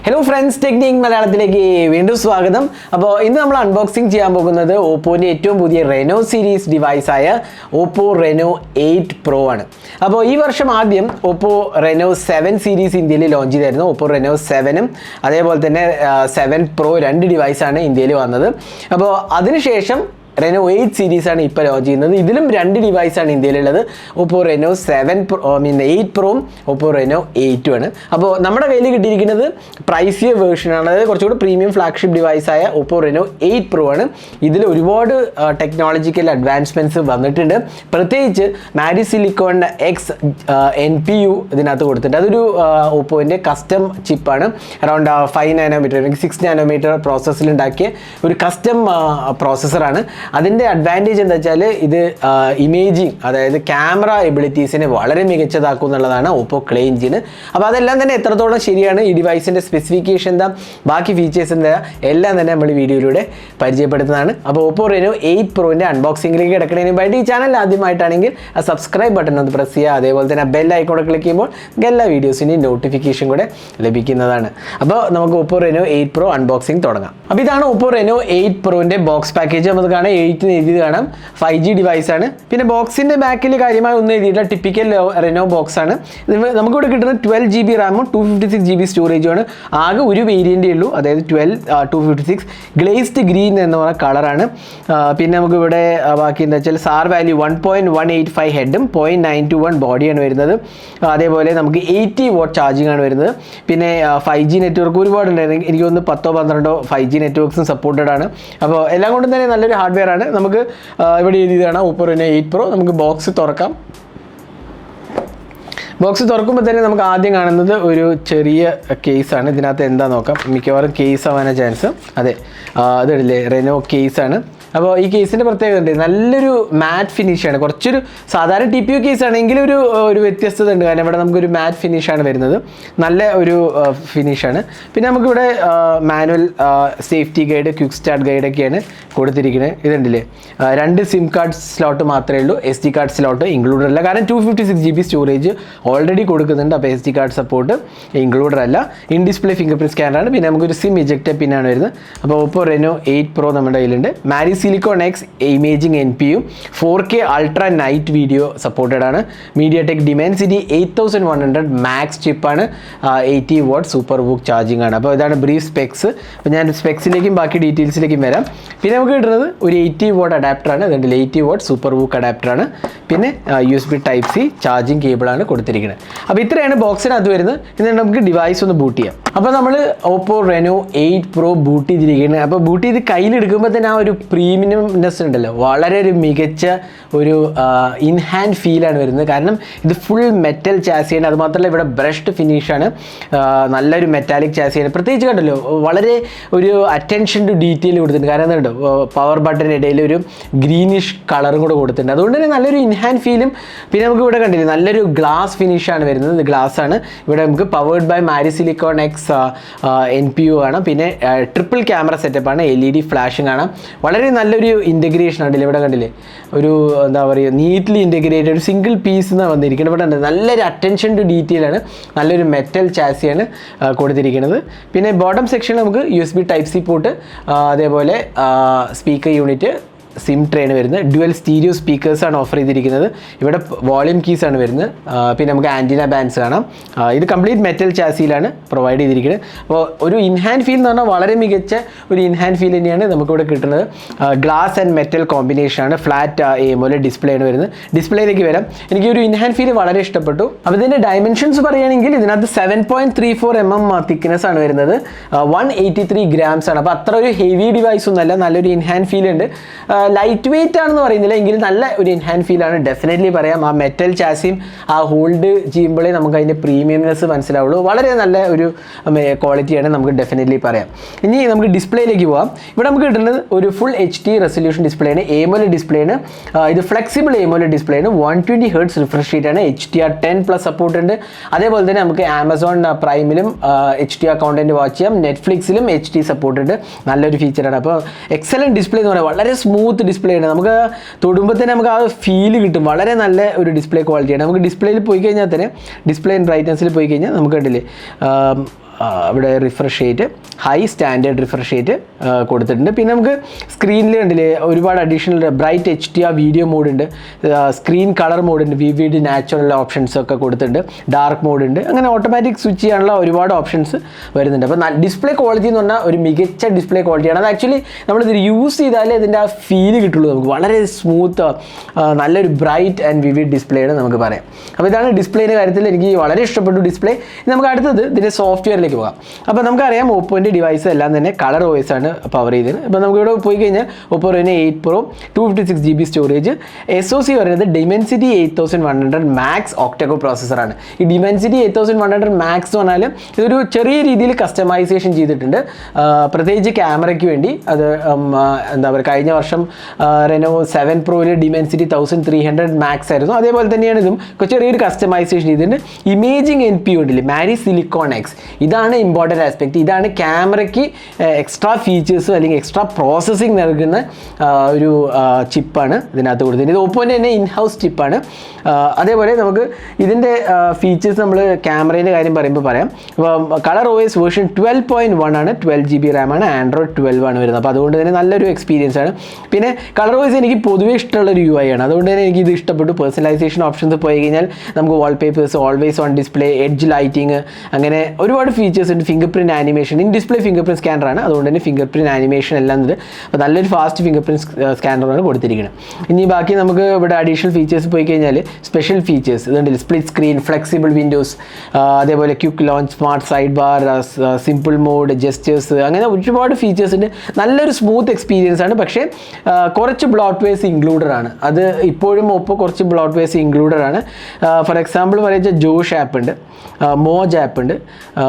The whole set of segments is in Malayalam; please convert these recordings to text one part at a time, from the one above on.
Hello friends, Technique മലയാളത്തിലേക്ക് വീണ്ടും സ്വാഗതം. അപ്പോൾ ഇന്ന് നമ്മൾ അൺബോക്സിംഗ് ചെയ്യാൻ പോകുന്നത് ഓപ്പോന്റെ ഏറ്റവും പുതിയ റെനോ സീരീസ് ഡിവൈസ് ആയ Oppo Reno 8 Pro ആണ്. അപ്പോൾ ഈ വർഷം ആദ്യം Oppo Reno 7 സീരീസ് ഇന്ത്യയിൽ ലോഞ്ച് ചെയ്തിരുന്നു. Oppo Reno 7ഉം അതേപോലെ തന്നെ 7 Pro രണ്ട് ഡിവൈസ് ആണ് ഇന്ത്യയിൽ വന്നത്. അപ്പോൾ അതിനുശേഷം Reno 8 സീരീസ് ആണ് ഇപ്പോൾ ലോഞ്ച് ചെയ്യുന്നത്. ഇതിലും രണ്ട് ഡിവൈസ് ആണ് ഇന്ത്യയിലുള്ളത്. Oppo Reno 7 Pro 8 Pro Oppo Reno 8 ആണ്. അപ്പോൾ നമ്മുടെ കയ്യിൽ കിട്ടിയിരിക്കുന്നത് പ്രൈസിയ വേർഷൻ ആണ്. അതായത് കുറച്ചുകൂടി പ്രീമിയം ഫ്ലാഗ്ഷിപ്പ് ഡിവൈസ് ആയ Oppo Reno 8 Pro ആണ്. ഇതിൽ ഒരുപാട് ടെക്നോളജിക്കൽ അഡ്വാൻസ്മെന്റ്സ് വന്നിട്ടുണ്ട്. പ്രത്യേകിച്ച് MariSilicon X NPU ഇതിനകത്ത് കൊടുത്തിട്ടുണ്ട്. അതൊരു ഓപ്പോൻ്റെ കസ്റ്റം ചിപ്പാണ്. അറൗണ്ട് 5 നാനോമീറ്റർ അല്ലെങ്കിൽ 6 നാനോമീറ്റർ പ്രോസസ്സിലുണ്ടാക്കിയ ഒരു കസ്റ്റം പ്രോസസ്സറാണ്. അതിൻ്റെ അഡ്വാൻറ്റേജ് എന്താ വെച്ചാൽ ഇത് ഇമേജിങ്, അതായത് ക്യാമറ എബിലിറ്റീസിനെ വളരെ മികച്ചതാക്കും എന്നുള്ളതാണ് ഓപ്പോ ക്ലെയിം ചെയ്യുന്നത്. അപ്പോൾ അതെല്ലാം തന്നെ എത്രത്തോളം ശരിയാണ്, ഈ ഡിവൈസിൻ്റെ സ്പെസിഫിക്കേഷൻ എന്താ, ബാക്കി ഫീച്ചേഴ്സ് എന്താ, എല്ലാം തന്നെ നമ്മൾ വീഡിയോയിലൂടെ പരിചയപ്പെടുത്തുന്നതാണ്. അപ്പോൾ Oppo Reno 8 Proൻ്റെ അൺബോക്സിംഗിലേക്ക് കിടക്കുന്നതിന് മുമ്പായിട്ട് ഈ ചാനൽ ആദ്യമായിട്ടാണെങ്കിൽ ആ സബ്സ്ക്രൈബ് ബട്ടൺ ഒന്ന് പ്രസ് ചെയ്യുക. അതേപോലെ തന്നെ ബെൽ ഐക്കോൺ ക്ലിക്ക് ചെയ്യുമ്പോൾ എല്ലാ വീഡിയോസിൻ്റെയും നോട്ടിഫിക്കേഷൻ കൂടെ ലഭിക്കുന്നതാണ്. അപ്പോൾ നമുക്ക് Oppo Reno 8 Pro അൺബോക്സിംഗ് തുടങ്ങാം. അപ്പോൾ ഇതാണ് Oppo Reno 8 Proൻ്റെ ബോക്സ് പാക്കേജ്. നമുക്ക് കാണാം 8 എഴുതിയത് കാണാം. 5G ഡിവൈസ് ആണ്. പിന്നെ ബോക്സിൻ്റെ ബാക്കിൽ കാര്യമായി ഒന്നും എഴുതിയില്ല. ടിപ്പിക്കൽ Reno ബോക്സ് ആണ്. നമുക്കിവിടെ കിട്ടുന്നത് 12GB റാമും 256GB സ്റ്റോറേജും ആണ്. ആകെ ഒരു വേരിയൻ്റേ ഉള്ളൂ, അതായത് 256 ഗ്ലേസ്ഡ് ഗ്രീൻ എന്ന് പറയുന്ന കളറാണ്. പിന്നെ നമുക്കിവിടെ ബാക്കി എന്താ വെച്ചാൽ സാർ വാല്യൂ 1.185 ഹെഡും 0.921 ബോഡിയാണ് വരുന്നത്. അതേപോലെ നമുക്ക് 80 വാട്ട് ചാർജിങ് ആണ് വരുന്നത്. പിന്നെ 5G നെറ്റ്വർക്ക് ഒരുപാടുണ്ടായിരുന്നു. എനിക്ക് തോന്നുന്നു 10-12 5G നെറ്റ്വർക്ക്സും സപ്പോർട്ടഡ് ആണ്. അപ്പോൾ എല്ലാം കൊണ്ടും തന്നെ നല്ലൊരു ഹാർഡ്വെയർ ആണ്. നമുക്ക് ഇവിടെ എഴുതിയതാണ് Oppo Reno 8 Pro. നമുക്ക് ബോക്സ് തുറക്കാം. ബോക്സ് തുറക്കുമ്പോൾ തന്നെ നമുക്ക് ആദ്യം കാണുന്നത് ഒരു ചെറിയ കേസാണ്. ഇതിനകത്ത് എന്താ നോക്കാം. മിക്കവാറും കേസ് ആവാനാണ് ചാൻസ്. അതെ, അതില്ലേ Reno കേസാണ്. അപ്പോൾ ഈ കേസിൻ്റെ പ്രത്യേകത ഉണ്ട്, നല്ലൊരു മാറ്റ് ഫിനിഷാണ്. കുറച്ചൊരു സാധാരണ TPU കേസ് ആണെങ്കിൽ ഒരു വ്യത്യസ്തത ഉണ്ട്. കാരണം ഇവിടെ നമുക്കൊരു മാറ്റ് ഫിനിഷാണ് വരുന്നത്. നല്ല ഒരു ഫിനിഷാണ്. പിന്നെ നമുക്കിവിടെ manual safety guide, quick start ഗൈഡൊക്കെയാണ് കൊടുത്തിരിക്കുന്നത്. ഇതുണ്ടല്ലേ, 2 സിം കാർഡ് സ്ലോട്ട് മാത്രമേ ഉള്ളൂ. SD കാർഡ് സ്ലോട്ട് ഇൻക്ലൂഡഡ് അല്ല. കാരണം 256GB സ്റ്റോറേജ് ഓൾറെഡി കൊടുക്കുന്നുണ്ട്. അപ്പോൾ SD കാർഡ് സപ്പോർട്ട് ഇൻക്ലൂഡഡ് അല്ല. ഇൻ ഡിസ്പ്ലേ ഫിംഗർ പ്രിൻറ്റ് സ്കാനറാണ്. പിന്നെ നമുക്കൊരു സിം ഇജക്റ്റ് പിന്നാണ് വരുന്നത്. അപ്പോൾ Oppo Reno 8 Pro നമ്മുടെ കയ്യിലുണ്ട്. MariSilicon X ഇമേജിങ് NPU 4K ultra night video supported ആണ്. MediaTek Dimensity 8100 മാക്സ് ചിപ്പാണ്. 80 വാട്ട് സൂപ്പർ ബുക്ക് ചാർജിങ് ആണ്. അപ്പോൾ ഇതാണ് ബ്രീഫ് സ്പെക്സ്. അപ്പോൾ ഞാൻ സ്പെക്സിലേക്കും ബാക്കി ഡീറ്റെയിൽസിലേക്കും വരാം. പിന്നെ നമുക്ക് കിട്ടുന്നത് ഒരു 80 വാട്ട് അഡാപ്റ്ററാണ്. അതുകൊണ്ട് 80 വാട്ട് സൂപ്പർ ബുക്ക് അഡാപ്റ്ററാണ്. പിന്നെ USB Type-C ചാർജിങ് കേബിളാണ് കൊടുത്തിരിക്കുന്നത്. അപ്പോൾ ഇത്രയാണ് ബോക്സിനകത്ത് വരുന്നത്. എന്നിട്ട് നമുക്ക് ഡിവൈസ് ഒന്ന് ബൂട്ട് ചെയ്യാം. അപ്പോൾ നമ്മൾ Oppo Reno 8 Pro ബൂട്ട് ചെയ്തിരിക്കുന്നത്. അപ്പോൾ ബൂട്ട് ചെയ്ത് കയ്യിലെടുക്കുമ്പോൾ തന്നെ ആ ഒരു പ്രീമിയംനെസ് ഉണ്ടല്ലോ, വളരെ ഒരു മികച്ച ഒരു ഇൻ ഹാൻഡ് ഫീലാണ് വരുന്നത്. കാരണം ഇത് ഫുൾ മെറ്റൽ ചാസിയാണ്. അതുമാത്രമല്ല ഇവിടെ ബ്രഷ്ഡ് ഫിനിഷാണ്. നല്ലൊരു മെറ്റാലിക് ചാസിയാണ്. പ്രത്യേകിച്ച് കണ്ടല്ലോ, വളരെ ഒരു അറ്റൻഷൻ ടു ഡീറ്റെയിൽ കൊടുത്തിട്ടുണ്ട്. കാരണം എന്തുണ്ടോ, പവർ ബട്ടൺ ഇടയിൽ ഒരു ഗ്രീനിഷ് കളറും കൂടെ കൊടുത്തിട്ടുണ്ട്. അതുകൊണ്ട് തന്നെ നല്ലൊരു ഇൻ ഹാൻഡ് ഫീലും. പിന്നെ നമുക്ക് ഇവിടെ കണ്ടില്ലേ, നല്ലൊരു ഗ്ലാസ് ഫിനിഷാണ് വരുന്നത്. ഇത് ഗ്ലാസ് ആണ്. ഇവിടെ നമുക്ക് powered by MariSilicon X NPU ആണ്. പിന്നെ ട്രിപ്പിൾ ക്യാമറ സെറ്റപ്പാണ്. LED ഫ്ലാഷിംഗ് ആണ്. വളരെ നല്ലൊരു ഇൻറ്റഗ്രേഷൻ ആണ്. ഇവിടെ കണ്ടില്ലേ, ഒരു എന്താ പറയുക, നീറ്റ്ലി ഇൻറ്റഗ്രേറ്റഡ് ഒരു സിംഗിൾ പീസ് എന്നാണ് വന്നിരിക്കുന്നത്. ഇവിടെ നല്ലൊരു അറ്റൻഷൻ ടു ഡീറ്റെയിൽ ആണ്. നല്ലൊരു മെറ്റൽ ചാസിയാണ് കൊടുത്തിരിക്കുന്നത്. പിന്നെ ബോട്ടം സെക്ഷനിൽ നമുക്ക് USB Type-C പോർട്ട്, അതേപോലെ സ്പീക്കർ യൂണിറ്റ്, സിം ട്രെയിൻ വരുന്നത്. ഡ്യുവൽ സ്റ്റീരിയോ സ്പീക്കേഴ്സാണ് ഓഫർ ചെയ്തിരിക്കുന്നത്. ഇവിടെ വോളിയം കീസാണ് വരുന്നത്. പിന്നെ നമുക്ക് ആൻറ്റിന ബാൻഡ്സ് കാണാം. ഇത് കംപ്ലീറ്റ് മെറ്റൽ ചാസിയിലാണ് പ്രൊവൈഡ് ചെയ്തിരിക്കുന്നത്. അപ്പോൾ ഒരു ഇൻഹാൻഡ് ഫീൽ എന്ന് പറഞ്ഞാൽ വളരെ മികച്ച ഒരു ഇൻഹാൻഡ് ഫീൽ തന്നെയാണ് നമുക്കിവിടെ കിട്ടുന്നത്. ഗ്ലാസ് ആൻഡ് മെറ്റൽ കോമ്പിനേഷനാണ്. ഫ്ലാറ്റ് AMOLED ഡിസ്പ്ലേ ആണ് വരുന്നത്. ഡിസ്പ്ലേയിലേക്ക് വരാം. എനിക്ക് ഒരു ഇൻഹാൻഡ് ഫീൽ വളരെ ഇഷ്ടപ്പെട്ടു. അപ്പോൾ ഇതിൻ്റെ ഡയമെൻഷൻസ് പറയുകയാണെങ്കിൽ ഇതിനകത്ത് 7.34 mm തിക്നെസ് ആണ് വരുന്നത്. 183 grams ആണ്. അപ്പോൾ അത്ര ഒരു ഹെവി ഡിവൈസ് ഒന്നല്ല. നല്ലൊരു ഇൻഹാൻഡ് ഫീൽ ഉണ്ട്. ലൈറ്റ് വെയിറ്റ് ആണെന്ന് പറയുന്നില്ല, എങ്കിലും നല്ല ഒരു ഇൻഹാൻഡ് ഫീലാണ് ഡെഫിനറ്റ്ലി പറയാം. ആ മെറ്റൽ ചാസിയും ആ ഹോൾഡ് ചെയ്യുമ്പോഴേ നമുക്ക് അതിൻ്റെ പ്രീമിയംനെസ് മനസ്സിലാവുള്ളൂ. വളരെ നല്ല ഒരു ക്വാളിറ്റിയാണ്, നമുക്ക് ഡെഫിനറ്റ്ലി പറയാം. ഇനി നമുക്ക് ഡിസ്പ്ലേയിലേക്ക് പോകാം. ഇവിടെ നമുക്ക് കിട്ടുന്നത് ഒരു ഫുൾ HD റെസൊല്യൂഷൻ ഡിസ്പ്ലേ ആണ്. AMOLED ഡിസ്പ്ലേ ആണ്. ഇത് ഫ്ലെക്സിബിൾ AMOLED ഡിസ്പ്ലേ ആണ്. 120 Hz റിഫ്രഷ് റേറ്റ് ആണ്. HDR10+ സപ്പോർട്ട് ഉണ്ട്. അതേപോലെ തന്നെ നമുക്ക് ആമസോൺ പ്രൈമിലും HDR കോണ്ടന്റ് വാച്ച് ചെയ്യാം. നെറ്റ്ഫ്ലിക്സിലും HD സപ്പോർട്ട് ഉണ്ട്. നല്ലൊരു ഫീച്ചറാണ്. അപ്പോൾ എക്സലൻറ്റ് ഡിസ്പ്ലേ എന്ന് പറയുന്നത് വളരെ സ്മൂത്ത് ഡിസ്പ്ലേ ആണ്. നമുക്ക് തൊടുമ്പോൾ തന്നെ നമുക്ക് ആ ഫീല് കിട്ടും. വളരെ നല്ല ഒരു ഡിസ്പ്ലേ ക്വാളിറ്റിയാണ്. നമുക്ക് ഡിസ്പ്ലേയിൽ പോയി കഴിഞ്ഞാൽ തന്നെ, ഡിസ്പ്ലേ ബ്രൈറ്റ്നസ്സിൽ പോയി കഴിഞ്ഞാൽ നമുക്ക് കണ്ടില്ലേ ഇവിടെ refresh rate high standard refresh rate കൊടുത്തിട്ടുണ്ട്. പിന്നെ നമുക്ക് സ്ക്രീനിൽ കണ്ടില്ലേ ഒരുപാട് additional bright HDR video mode ഉണ്ട്, സ്ക്രീൻ കളർ മോഡ് ഉണ്ട്, വിവിഡ് നാച്ചുറൽ ഓപ്ഷൻസ് ഒക്കെ കൊടുത്തിട്ടുണ്ട്, ഡാർക്ക് മോഡ് ഉണ്ട്, അങ്ങനെ ഓട്ടോമാറ്റിക് സ്വിച്ച് ചെയ്യാനുള്ള ഒരുപാട് ഓപ്ഷൻസ് വരുന്നുണ്ട്. അപ്പോൾ ഡിസ്പ്ലേ ക്വാളിറ്റി എന്ന് പറഞ്ഞാൽ ഒരു മികച്ച ഡിസ്പ്ലേ ക്വാളിറ്റിയാണ്. അത് ആക്ച്വലി നമ്മളിത് യൂസ് ചെയ്താലേ ഇതിൻ്റെ ആ ഫീല് കിട്ടുള്ളൂ. നമുക്ക് വളരെ സ്മൂത്ത് നല്ലൊരു ബ്രൈറ്റ് ആൻഡ് വിവിഡ് ഡിസ്പ്ലേ ആണ് നമുക്ക് പറയാം. അപ്പോൾ ഇതാണ് ഡിസ്പ്ലേയുടെ കാര്യത്തിൽ എനിക്ക് വളരെ ഇഷ്ടപ്പെട്ടു ഡിസ്പ്ലേ. നമുക്ക് അടുത്തത് ഇതിൻ്റെ സോഫ്റ്റ്വെയറിലേക്ക് പോകാം. അപ്പോൾ നമുക്കറിയാം ഓപ്പോൻ്റെ ഡിവൈസ് എല്ലാം തന്നെ കളർ OS ആണ് പവർ ചെയ്തത്. അപ്പോൾ നമുക്കിവിടെ പോയി കഴിഞ്ഞാൽ Oppo Reno 8 Pro 256GB storage, SoC പറയുന്നത് Dimensity 8100 Max Octa-core പ്രോസസ്സറാണ്. ഈ Dimensity 8100 Max എന്ന് പറഞ്ഞാൽ ഇതൊരു ചെറിയ രീതിയിൽ കസ്റ്റമൈസേഷൻ ചെയ്തിട്ടുണ്ട്, പ്രത്യേകിച്ച് ക്യാമറയ്ക്ക് വേണ്ടി. അത് എന്താ പറയുക, കഴിഞ്ഞ വർഷം Reno 7 Proയിൽ Dimensity 1300 Max ആയിരുന്നു, അതേപോലെ തന്നെയാണ് ഇതും ചെറിയൊരു കസ്റ്റമൈസേഷൻ ചെയ്തിട്ടുണ്ട്. ഇമേജിങ് NPU ഉണ്ടല്ലേ, MariSilicon X, ഇതാണ് ഇമ്പോർട്ടൻറ്റ് ആസ്പെക്റ്റ്. ഇതാണ് ക്യാമറയ്ക്ക് എക്സ്ട്രാ ഫീച്ചേഴ്സ് അല്ലെങ്കിൽ എക്സ്ട്രാ പ്രോസസ്സിങ് നൽകുന്ന ഒരു ചിപ്പാണ് ഇതിനകത്ത് കൊടുത്തിട്ടുണ്ട്. ഇത് ഓപ്പോൻ്റെ തന്നെ ഇൻഹൗസ് ചിപ്പാണ്. അതേപോലെ നമുക്ക് ഇതിൻ്റെ ഫീച്ചേഴ്സ് നമ്മൾ ക്യാമറേൻ്റെ കാര്യം പറയുമ്പോൾ പറയാം. അപ്പോൾ കളർ OS വേർഷൻ 12.1 ആണ്, 12GB RAM ആണ്, Android 12 ആണ് വരുന്നത്. അപ്പോൾ അതുകൊണ്ട് തന്നെ നല്ലൊരു എക്സ്പീരിയൻസ് ആണ്. പിന്നെ കളർ OS എനിക്ക് പൊതുവേ ഇഷ്ടമുള്ളൊരു UI ആണ്, അതുകൊണ്ട് തന്നെ എനിക്ക് ഇത് ഇഷ്ടപ്പെട്ടു. പേഴ്സണലൈസേഷൻ ഓപ്ഷൻസ് പോയി കഴിഞ്ഞാൽ നമുക്ക് wallpapers, always on display, edge lighting, അങ്ങനെ ഒരുപാട് ഫീച്ചേഴ്സ് ഉണ്ട്. Fingerprint animation, in display fingerprint സ്കാനറാണ്, അതുകൊണ്ട് തന്നെ ഫിംഗർ പ്രിൻറ്റ് ആനിമേഷൻ എല്ലാം ഉണ്ട്. അപ്പോൾ നല്ലൊരു ഫാസ്റ്റ് ഫിംഗർ പ്രിൻറ്റ് സ്കാനറാണ് കൊടുത്തിരിക്കുന്നത്. ഇനി ബാക്കി നമുക്ക് ഇവിടെ അഡീഷണൽ ഫീച്ചേഴ്സ് പോയി കഴിഞ്ഞാൽ സ്പെഷ്യൽ ഫീച്ചേഴ്സ് ഇതുണ്ടല്ലോ, സ്പ്ലിറ്റ് സ്ക്രീൻ, ഫ്ലെക്സിബിൾ വിൻഡോസ്, അതേപോലെ quick launch, smart side bar, simple mode, gestures, അങ്ങനെ ഒരുപാട് ഫീച്ചേഴ്സ് ഉണ്ട്. നല്ലൊരു സ്മൂത്ത് എക്സ്പീരിയൻസ് ആണ്. പക്ഷേ കുറച്ച് ബ്ലോട്ട്വെയർസ് ഇൻക്ലൂഡഡ് ആണ്. അത് ഇപ്പോഴും ഒപ്പം കുറച്ച് ബ്ലോട്ട്വെയർസ് ഇൻക്ലൂഡഡ് ആണ്. ഫോർ എക്സാമ്പിൾ പറയുക, ജോഷ് ആപ്പ് ഉണ്ട്, മോജ് ആപ്പ് ഉണ്ട്,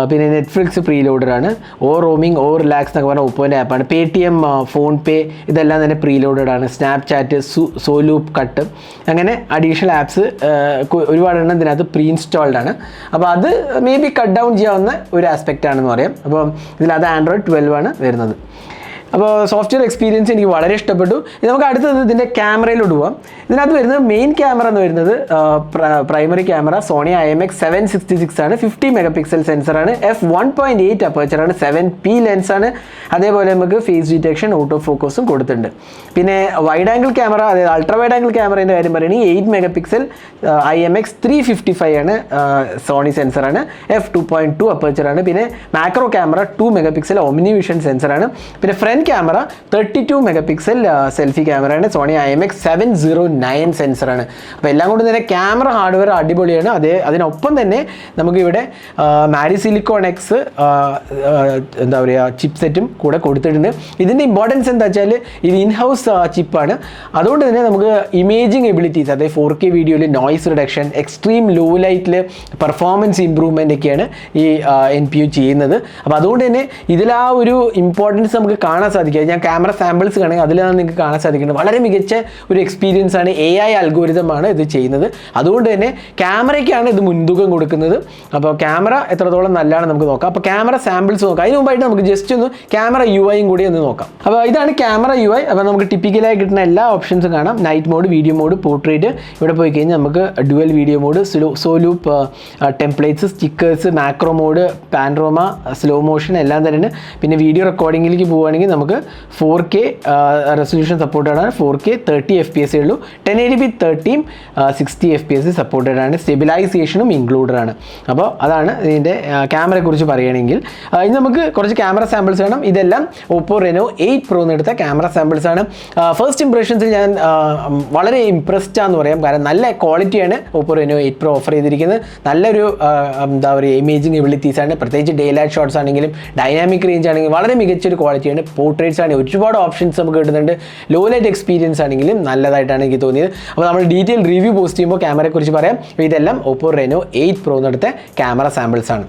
പിന്നെ നെറ്റ്ഫ്ലിക്സ് പ്രീ ലോഡഡ് ആണ്, ഓ റോമിംഗ്, ഓ റിലാക്സ് എന്നൊക്കെ പറഞ്ഞാൽ ഒപ്പോൻ്റെ ആപ്പാണ്, പേടിഎം, ഫോൺ പേ ഇതെല്ലാം തന്നെ പ്രീ ലോഡഡ് ആണ്, സ്നാപ്ചാറ്റ്, സോലൂപ്പ് കട്ട്, അങ്ങനെ അഡീഷണൽ ആപ്സ് ഒരുപാടെണ്ണം ഇതിനകത്ത് പ്രീ ഇൻസ്റ്റാൾഡ് ആണ്. അപ്പോൾ അത് മേ ബി കട്ട് ഡൗൺ ചെയ്യാവുന്ന ഒരു ആസ്പെക്റ്റ് ആണെന്ന് പറയാം. അപ്പോൾ ഇതിനകത്ത് Android 12 ആണ് വരുന്നത്. അപ്പോൾ സോഫ്റ്റ്വെയർ എക്സ്പീരിയൻസ് എനിക്ക് വളരെ ഇഷ്ടപ്പെട്ടു. നമുക്ക് അടുത്തത് ഇതിൻ്റെ ക്യാമറയിലോട്ട് പോകാം. ഇതിനകത്ത് വരുന്നത് മെയിൻ ക്യാമറ എന്ന് വരുന്നത് പ്രൈമറി ക്യാമറ സോണി IMX 766 ആണ്, 50 മെഗാപിക്സൽ സെൻസറാണ്, f1.8 അപ്പേച്ചറാണ്, 7p ലെൻസാണ്. അതേപോലെ നമുക്ക് ഫേസ് ഡിറ്റക്ഷൻ, ഓട്ടോ ഫോക്കസും കൊടുത്തിട്ടുണ്ട്. പിന്നെ വൈഡ് ആംഗിൾ ക്യാമറ, അതായത് അൾട്രാ വൈഡ് ആംഗിൾ ക്യാമറേൻ്റെ കാര്യം പറയുകയാണെങ്കിൽ 8 മെഗാപിക്സൽ IMX 355 ആണ്, സോണി സെൻസറാണ്, f2.2 അപ്പേച്ചറാണ്. പിന്നെ macro camera 2 megapixel OmniVision സെൻസറാണ്. പിന്നെ ഫ്രണ്ട് ക്യാമറ 32 മെഗാപിക്സൽ സെൽഫി ക്യാമറയാണ്, സോണി IMX 709 സെൻസറാണ്. അപ്പോൾ എല്ലാം കൊണ്ട് തന്നെ ക്യാമറ ഹാർഡ്വെയർ അടിപൊളിയാണ്. അതിനൊപ്പം തന്നെ നമുക്കിവിടെ MariSilicon X എന്താ പറയുക ചിപ്പ് സെറ്റും കൂടെ കൊടുത്തിട്ടുണ്ട്. ഇതിൻ്റെ ഇമ്പോർട്ടൻസ് എന്താ വെച്ചാൽ ഇത് ഇൻഹൗസ് ചിപ്പാണ്, അതുകൊണ്ട് തന്നെ നമുക്ക് ഇമേജിങ് എബിലിറ്റീസ്, അതായത് 4K വീഡിയോയിൽ നോയ്സ് റിഡക്ഷൻ, എക്സ്ട്രീം ലോ ലൈറ്റിൽ പെർഫോമൻസ് ഇമ്പ്രൂവ്മെൻ്റ് ഒക്കെയാണ് ഈ NPU ചെയ്യുന്നത്. അപ്പോൾ അതുകൊണ്ട് തന്നെ ഇതിൽ ആ ഒരു ഇമ്പോർട്ടൻസ് നമുക്ക് കാണാൻ സാധിക്കുക. ഞാൻ ക്യാമറ സാമ്പിൾസ് കാണുക, അതിലാണ് നിങ്ങൾക്ക് കാണാൻ സാധിക്കുന്നത്. വളരെ മികച്ച ഒരു എക്സ്പീരിയൻസ് ആണ്, AI അൽഗോരിതമാണ് ഇത് ചെയ്യുന്നത്. അതുകൊണ്ട് തന്നെ ക്യാമറയ്ക്കാണ് ഇത് മുൻതൂക്കം കൊടുക്കുന്നത്. അപ്പോൾ ക്യാമറ എത്രത്തോളം നല്ലതാണ് നമുക്ക് നോക്കാം. അപ്പോൾ ക്യാമറ സാമ്പിൾസ് നോക്കാം. അതിന് മുമ്പായിട്ട് നമുക്ക് ജസ്റ്റ് ഒന്ന് ക്യാമറ UIയും കൂടി ഒന്ന് നോക്കാം. അപ്പോൾ ഇതാണ് ക്യാമറ UI. അപ്പോൾ നമുക്ക് ടിപ്പിക്കലായി കിട്ടുന്ന എല്ലാ ഓപ്ഷൻസും കാണാം. Night mode, video mode, portrait. ഇവിടെ പോയി കഴിഞ്ഞാൽ നമുക്ക് ഡ്യുവൽ വീഡിയോ മോഡ്, സോലൂപ്പ്, templates, stickers, macro mode, panorama, slow motion എല്ലാം തന്നെ. പിന്നെ വീഡിയോ റെക്കോർഡിങ്ങിലേക്ക് പോവുകയാണെങ്കിൽ നമുക്ക് 4K റെസൊല്യൂഷൻ സപ്പോർട്ടഡ് ആണ്, 4K 30 FPS ഉള്ളൂ, 1080p 30 60 FPS സപ്പോർട്ടഡ് ആണ്, സ്റ്റെബിലൈസേഷനും ഇൻക്ലൂഡഡ് ആണ്. അപ്പോൾ അതാണ് ഇതിൻ്റെ ക്യാമറയെക്കുറിച്ച് പറയുകയാണെങ്കിൽ. ഇനി നമുക്ക് കുറച്ച് ക്യാമറ സാമ്പിൾസ് വേണം. ഇതെല്ലാം Oppo Reno 8 Pro എടുത്ത ക്യാമറ സാമ്പിൾസ് ആണ്. ഫസ്റ്റ് ഇംപ്രഷൻസിൽ ഞാൻ വളരെ ഇംപ്രസ്ഡ് ആണെന്ന് പറയാം. കാരണം നല്ല ക്വാളിറ്റിയാണ് Oppo Reno 8 Pro ഓഫർ ചെയ്തിരിക്കുന്നത്. നല്ലൊരു എന്താ പറയുക ഇമേജിങ് എബിലിറ്റീസ് ആണ്, പ്രത്യേകിച്ച് ഡേ ലൈറ്റ് ഷോട്ട്സ് ആണെങ്കിലും ഡൈനാമിക് റേഞ്ച് ആണെങ്കിലും വളരെ മികച്ചൊരു ക്വാളിറ്റിയാണ്. പോർട്രേറ്റ്സ് ആണെങ്കിൽ ഒരുപാട് ഓപ്ഷൻസ് നമുക്ക് കിട്ടുന്നുണ്ട്. ലോ ലൈറ്റ് എക്സ്പീരിയൻസ് ആണെങ്കിലും നല്ലതായിട്ടാണ് എനിക്ക് തോന്നിയത്. അപ്പോൾ നമ്മൾ ഡീറ്റെയിൽ റിവ്യൂ പോസ്റ്റ് ചെയ്യുമ്പോൾ ക്യാമറയെക്കുറിച്ച് പറയാം. ഇതെല്ലാം Oppo Reno 8 Pro എടുത്ത ക്യാമറ സാമ്പിൾസ് ആണ്.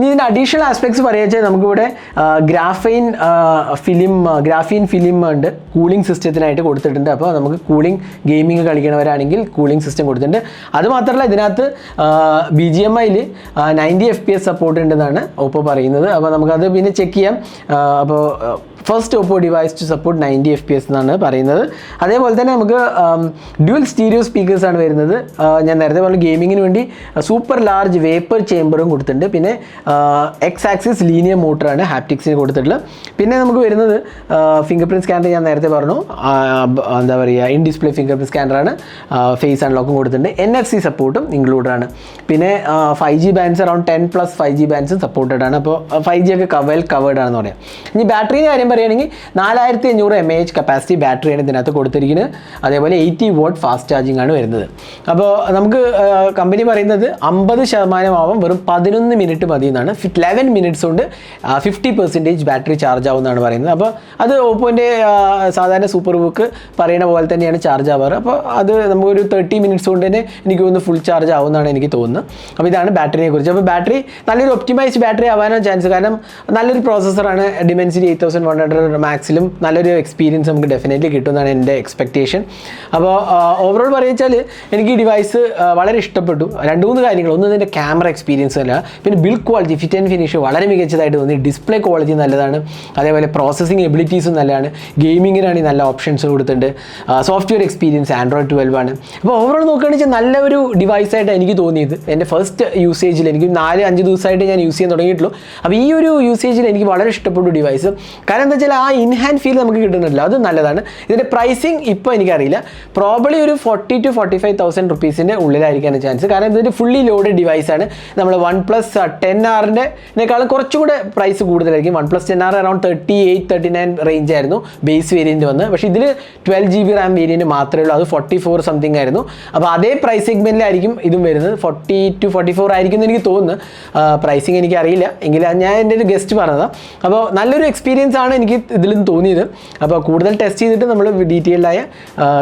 ഇനി ഇതിൻ്റെ അഡീഷണൽ ആസ്പെക്ട്സ് പറയുക നമുക്കിവിടെ ഗ്രാഫീൻ ഫിലിം ഉണ്ട് കൂളിംഗ് സിസ്റ്റത്തിനായിട്ട് കൊടുത്തിട്ടുണ്ട്. അപ്പോൾ നമുക്ക് കൂളിംഗ് ഗെയിമിംഗ് കളിക്കണവരാണെങ്കിൽ കൂളിംഗ് സിസ്റ്റം കൊടുത്തിട്ടുണ്ട്. അതുമാത്രമല്ല ഇതിനകത്ത് BGMIയിൽ 90 FPS സപ്പോർട്ട് ഉണ്ടെന്നാണ് ഓപ്പോ പറയുന്നത്. അപ്പോൾ നമുക്കത് പിന്നെ ചെക്ക് ചെയ്യാം. അപ്പോൾ first Oppo device to support 90 FPS എന്നാണ് പറയുന്നത്. അതേപോലെ തന്നെ നമുക്ക് ഡ്യുവൽ സ്റ്റീരിയോ സ്പീക്കേഴ്സാണ് വരുന്നത്. ഞാൻ നേരത്തെ പറഞ്ഞ ഗെയിമിങ്ങിന് വേണ്ടി സൂപ്പർ ലാർജ് വേപ്പർ ചേമ്പറും കൊടുത്തിട്ടുണ്ട്. പിന്നെ എക്സ് ആക്സിസ് ലീനിയർ മോട്ടറാണ് ഹാപ്റ്റിക്സിന് കൊടുത്തിട്ടുള്ളത്. പിന്നെ നമുക്ക് വരുന്നത് ഫിംഗർ പ്രിൻറ്റ് സ്കാനർ ഞാൻ നേരത്തെ പറഞ്ഞു, എന്താ പറയുക, ഇൻ ഡിസ്പ്ലേ ഫിംഗർ പ്രിൻറ്റ് സ്കാനറാണ്. ഫേസ് അൺലോക്കും കൊടുത്തിട്ടുണ്ട്. NFC സപ്പോർട്ടും ഇൻക്ലൂഡഡ് ആണ്. പിന്നെ 5G bands around 10+ 5G ബാൻഡ്സും supported ആണ്. അപ്പോൾ 5G ഒക്കെ കവേർഡ് ആണെന്ന് പറയാം. ഇനി ബാറ്ററിയുടെ കാര്യം പറയുകയാണെങ്കിൽ 4500 mAh കപ്പാസിറ്റി ബാറ്ററിയാണ് ഇതിനകത്ത് കൊടുത്തിരിക്കുന്നത്. അതേപോലെ 80 വാട്ട് ഫാസ്റ്റ് ചാർജിങ് ആണ് വരുന്നത്. അപ്പോൾ നമുക്ക് കമ്പനി പറയുന്നത് 50% ആവും വെറും 11 മിനിറ്റ് മതി എന്നാണ്. 11 മിനിറ്റ്സ് കൊണ്ട് 50% ബാറ്ററി ചാർജ് ആവുമെന്നാണ് പറയുന്നത്. അപ്പോൾ അത് ഓപ്പോൻ്റെ സാധാരണ സൂപ്പർ ബുക്ക് പറയുന്ന പോലെ തന്നെയാണ് ചാർജ് ആവാറ്. അപ്പോൾ അത് നമുക്കൊരു 30 മിനിറ്റ്സ് കൊണ്ട് തന്നെ എനിക്ക് തോന്നുന്നു ഫുൾ ചാർജ് ആവുമെന്നാണ് എനിക്ക് തോന്നുന്നത്. അപ്പോൾ ഇതാണ് ബാറ്ററിയെ കുറിച്ച്. അപ്പോൾ ബാറ്ററി നല്ലൊരു ഒപ്റ്റിമൈസ്ഡ് ബാറ്ററി ആവാനാണ് ചാൻസ്. കാരണം നല്ലൊരു പ്രോസസ്സറാണ്. Dimensity 8100 മാക്സിലും നല്ലൊരു എക്സ്പീരിയൻസ് നമുക്ക് ഡെഫിനറ്റ്ലി കിട്ടുമെന്നാണ് എൻ്റെ എക്സ്പെക്റ്റേഷൻ. അപ്പോൾ ഓവറോൾ പറയുക എനിക്ക് ഈ ഡിവൈസ് വളരെ ഇഷ്ടപ്പെട്ടു. 2-3 കാര്യങ്ങൾ. ഒന്ന് ഇതിൻ്റെ ക്യാമറ എക്സ്പീരിയൻസ് അല്ല, പിന്നെ build quality, fit and finish വളരെ മികച്ചതായിട്ട് തോന്നി. ഡിസ്പ്ലേ ക്വാളിറ്റി നല്ലതാണ്. അതേപോലെ പ്രോസസ്സിങ് എബിലിറ്റീസും നല്ലതാണ്. ഗെയിമിങ്ങിനാണെങ്കിൽ നല്ല ഓപ്ഷൻസ് കൊടുത്തിട്ടുണ്ട്. സോഫ്റ്റ്വെയർ എക്സ്പീരിയൻസ് Android 12 ആണ്. അപ്പോൾ ഓവറോൾ നോക്കുകയാണെന്ന് വെച്ചാൽ നല്ലൊരു ഡിവൈസായിട്ട് എനിക്ക് തോന്നിയത്. എൻ്റെ ഫസ്റ്റ് യൂസേജിൽ എനിക്ക് 4-5 ദിവസമായിട്ട് ഞാൻ യൂസ് ചെയ്യാൻ തുടങ്ങിയിട്ടുള്ളൂ. അപ്പോൾ ഈ ഒരു യൂസേജിൽ എനിക്ക് വളരെ ഇഷ്ടപ്പെട്ടു ഡിവൈസ്. കാരണം എന്താ വെച്ചാൽ ആ ഇൻ ഹാൻഡ് ഫീൽ നമുക്ക് കിട്ടുന്നില്ല, അത് നല്ലതാണ്. ഇതിൻ്റെ പ്രൈസിങ് ഇപ്പോൾ എനിക്കറിയില്ല. പ്രോബബ്ലി ഒരു 40,000 to 45,000 റുപ്പീസിൻ്റെ ഉള്ളിലായിരിക്കാൻ ചാൻസ്. കാരണം ഇതിൻ്റെ ഫുള്ളി ലോഡഡ് ഡിവൈസാണ്. നമ്മൾ OnePlus 10R കുറച്ചുകൂടെ പ്രൈസ് കൂടുതലായിരിക്കും. OnePlus 10R അറൗണ്ട് 38-39 റേഞ്ച് ആയിരുന്നു ബേസ് വേരിയൻറ്റ് വന്ന്. പക്ഷേ ഇതിൽ 12GB RAM വേരിയൻറ്റ് മാത്രമേ ഉള്ളൂ. അത് 44 സംതിങ് ആയിരുന്നു. അപ്പോൾ അതേ പ്രൈസ് സെഗ്മെൻറ്റിലായിരിക്കും ഇതും വരുന്നത്. 40 to 44 ആയിരിക്കും എന്ന് എനിക്ക് തോന്നുന്നു. പ്രൈസിങ് എനിക്കറിയില്ല, എങ്കിൽ ഞാൻ എൻ്റെ ഒരു ഗസ്റ്റ് പറഞ്ഞതാണ്. അപ്പോൾ നല്ലൊരു എക്സ്പീരിയൻസ് ആണ് എനിക്ക് ഇതിലും തോന്നിയത്. അപ്പോൾ കൂടുതൽ ടെസ്റ്റ് ചെയ്തിട്ട് നമ്മൾ ഡീറ്റെയിൽഡായ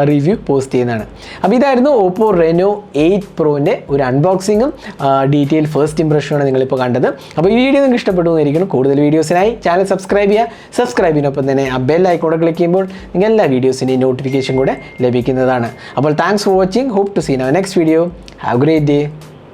റിവ്യൂ പോസ്റ്റ് ചെയ്യുന്നതാണ്. അപ്പോൾ ഇതായിരുന്നു Oppo Reno 8 Proൻ്റെ ഒരു അൺബോക്സിങ്ങും ഡീറ്റെയിൽ ഫസ്റ്റ് ഇംപ്രഷനാണ് നിങ്ങളിപ്പോൾ കണ്ടത്. അപ്പോൾ ഈ വീഡിയോ നിങ്ങൾക്ക് ഇഷ്ടപ്പെട്ടു എന്നായിരിക്കും. കൂടുതൽ വീഡിയോസിനായി ചാനൽ സബ്സ്ക്രൈബ് ചെയ്യുക. സബ്സ്ക്രൈബിനൊപ്പം തന്നെ ആ ബെൽ ഐക്കോൺ ക്ലിക്ക് ചെയ്യുമ്പോൾ നിങ്ങൾ എല്ലാ വീഡിയോസിൻ്റെയും നോട്ടിഫിക്കേഷൻ കൂടെ ലഭിക്കുന്നതാണ്. അപ്പോൾ thanks for watching. Hope to see next video. Have a great day.